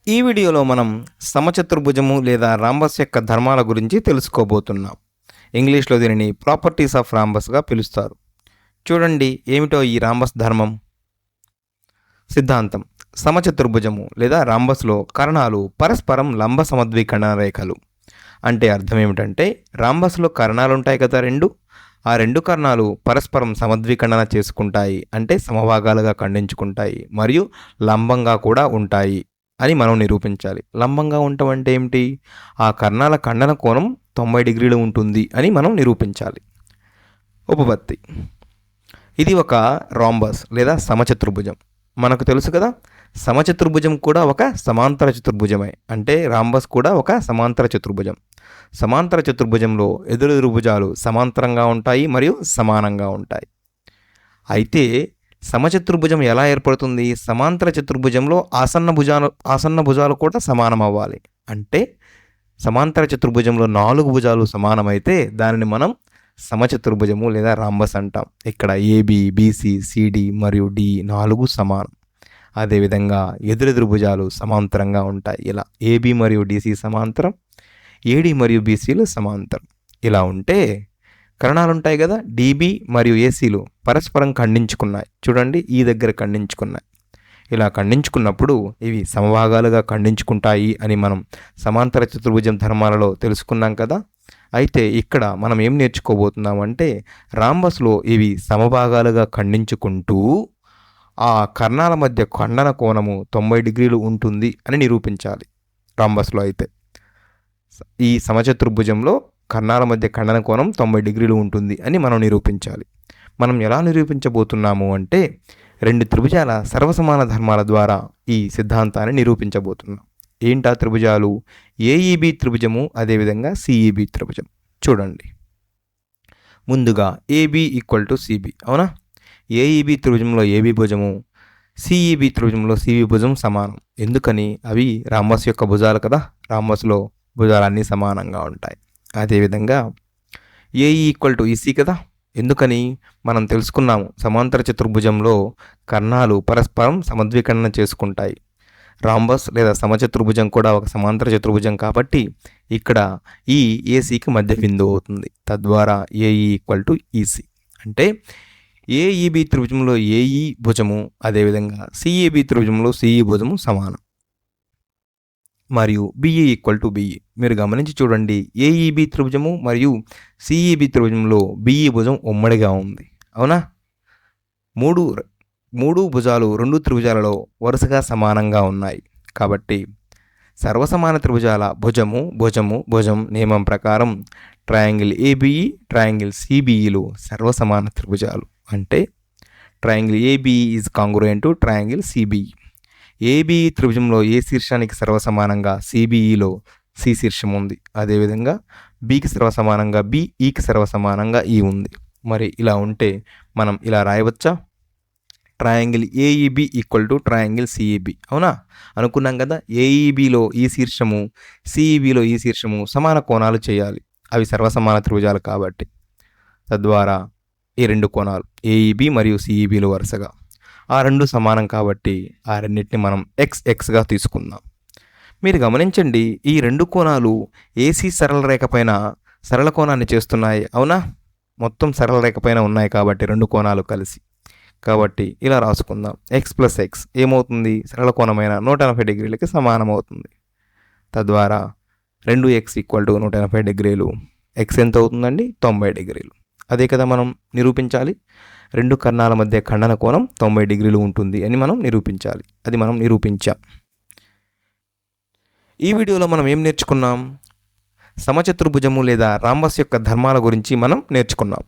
ఈ వీడియోలో మనం సమచతుర్భుజము లేదా రాంబస్ యొక్క ధర్మాల గురించి తెలుసుకోబోతున్నాం. ఇంగ్లీష్లో దీనిని ప్రాపర్టీస్ ఆఫ్ రాంబస్గా పిలుస్తారు. చూడండి ఏమిటో ఈ రాంబస్ ధర్మం. సిద్ధాంతం: సమచతుర్భుజము లేదా రాంబస్లో కర్ణాలు పరస్పరం లంబ సమద్వికరణ రేఖలు. అంటే అర్థం ఏమిటంటే, రాంబస్లో కర్ణాలు ఉంటాయి కదా ఆ రెండు కర్ణాలు పరస్పరం సమద్విఖండన చేసుకుంటాయి, అంటే సమభాగాలుగా ఖండించుకుంటాయి మరియు లంబంగా కూడా ఉంటాయి అని మనం నిరూపించాలి. లంబంగా ఉండటం అంటే ఏమిటి? ఆ కర్ణాల ఖండన కోణం 90 డిగ్రీలు ఉంటుంది అని మనం నిరూపించాలి. ఉపపత్తి: ఇది ఒక రాంబస్ లేదా సమచతుర్భుజం. మనకు తెలుసు కదా, సమచతుర్భుజం కూడా ఒక సమాంతర చతుర్భుజమే. అంటే రాంబస్ కూడా ఒక సమాంతర చతుర్భుజం. సమాంతర చతుర్భుజంలో ఎదురెదురు భుజాలు సమాంతరంగా ఉంటాయి మరియు సమానంగా ఉంటాయి. అయితే సమచతుర్భుజం ఎలా ఏర్పడుతుంది? సమాంతర చతుర్భుజంలో ఆసన్న భుజాలు కూడా సమానం అవ్వాలి. అంటే సమాంతర చతుర్భుజంలో 4 భుజాలు సమానమైతే దానిని మనం సమచతుర్భుజము లేదా రాంబస్ అంటాం. ఇక్కడ ఏబి, బీసీ, సిడి మరియు డి 4 సమానం. అదేవిధంగా ఎదురెదురు భుజాలు సమాంతరంగా ఉంటాయి. ఇలా ఏబి మరియు డిసి సమాంతరం, ఏడి మరియు బీసీలు సమాంతరం. ఇలా ఉంటే కర్ణాలు ఉంటాయి కదా, డిబి మరియు ఏసీలు పరస్పరం ఖండించుకున్నాయి. చూడండి, ఈ దగ్గర ఖండించుకున్నాయి. ఇలా ఖండించుకున్నప్పుడు ఇవి సమభాగాలుగా ఖండించుకుంటాయి అని మనం సమాంతర చతుర్భుజం ధర్మాలలో తెలుసుకున్నాం కదా. అయితే ఇక్కడ మనం ఏం నేర్చుకోబోతున్నామంటే, రాంబస్లో ఇవి సమభాగాలుగా ఖండించుకుంటూ ఆ కర్ణాల మధ్య ఖండన కోణము 90 డిగ్రీలు ఉంటుంది అని నిరూపించాలి. రాంబస్లో అయితే ఈ సమచతుర్భుజంలో కర్ణాల మధ్య ఖండన కోణం 90 డిగ్రీలు ఉంటుంది అని మనం నిరూపించాలి. మనం ఎలా నిరూపించబోతున్నాము అంటే, 2 త్రిభుజాల సర్వసమాన ధర్మాల ద్వారా ఈ సిద్ధాంతాన్ని నిరూపించబోతున్నాం. ఏంటా త్రిభుజాలు? ఏఈబి త్రిభుజము, అదేవిధంగా సిఈబి త్రిభుజం. చూడండి, ముందుగా ఏబి ఈక్వల్ టు సిబి, అవునా? ఏఈబి త్రిభుజంలో ఏబి భుజము, సిఈబి త్రిభుజంలో సిబి భుజం సమానం. ఎందుకని? అవి రాంబస్ యొక్క భుజాలు కదా. రాంబస్లో భుజాలన్నీ సమానంగా ఉంటాయి. అదేవిధంగా ఏఈ ఈక్వల్ టు ఈసీ కదా. ఎందుకని? మనం తెలుసుకున్నాము, సమాంతర చతుర్భుజంలో కర్ణాలు పరస్పరం సమద్వికరణ చేసుకుంటాయి. రాంబస్ లేదా సమచతుర్భుజం కూడా ఒక సమాంతర చతుర్భుజం కాబట్టి ఇక్కడ ఈ ఏసీకి మధ్య బిందువు అవుతుంది. తద్వారా ఏఈ ఈక్వల్ టు ఈసీ. అంటే ఏఈబి త్రిభుజంలో ఏఈ భుజము, అదేవిధంగా సిఈబి త్రిభుజంలో సిఈ భుజము సమానం. మరియు బిఈ ఈక్వల్ టు బిఈ. మీరు గమనించి చూడండి, ఏఈబి త్రిభుజము మరియు సిఈబి త్రిభుజంలో బిఈ భుజం ఉమ్మడిగా ఉంది, అవునా? మూడు భుజాలు 2 త్రిభుజాలలో వరుసగా సమానంగా ఉన్నాయి. కాబట్టి సర్వసమాన త్రిభుజాల భుజం నియమం ప్రకారం ట్రయాంగిల్ ఏబిఈ, ట్రయాంగిల్ సిబిఈలు సర్వసమాన త్రిభుజాలు. అంటే triangle A B E is congruent to triangle C B E. A B E త్రిభుజంలో ఏ శీర్షానికి సర్వసమానంగా సిబిఈలో సి శీర్షం ఉంది. అదేవిధంగా బికి సర్వసమానంగా బి, ఈకి సర్వసమానంగా ఈ ఉంది. మరి ఇలా ఉంటే మనం ఇలా రాయవచ్చా? Triangle A E B equal to triangle C E B, అవునా? అనుకున్నాం కదా, ఏఈబిలో ఈ శీర్షము, సిఈబిలో ఈ శీర్షము సమాన కోణాలు చేయాలి. అవి సర్వసమాన త్రిభుజాలు కాబట్టి. తద్వారా ఈ 2 కోణాలు ఏఈబి మరియు సిఈబిలు వరుసగా ఆ 2 సమానం కాబట్టి ఆ రెండింటిని మనం ఎక్స్గా తీసుకుందాం. మీరు గమనించండి, ఈ 2 కోణాలు ఏసీ సరళ రేఖ పైన సరళ కోణాన్ని చేస్తున్నాయి, అవునా? మొత్తం సరళ రేఖ పైన ఉన్నాయి కాబట్టి 2 కోణాలు కలిసి. కాబట్టి ఇలా రాసుకుందాం, ఎక్స్ ప్లస్ ఎక్స్ ఏమవుతుంది? సరళ కోణమైన 180 డిగ్రీలకి సమానం అవుతుంది. తద్వారా 2x ఈక్వల్ టు 180 డిగ్రీలు. ఎక్స్ ఎంత అవుతుందండి? 90 డిగ్రీలు. అదే కదా మనం నిరూపించాలి. 2 కర్ణాల మధ్య ఖండన కోణం 90 డిగ్రీలు ఉంటుంది అని మనం నిరూపించాలి. అది మనం నిరూపించాం. ఈ వీడియోలో మనం ఏం నేర్చుకున్నాం? సమచతుర్భుజము లేదా రాంబస్ యొక్క ధర్మాల గురించి మనం నేర్చుకున్నాం.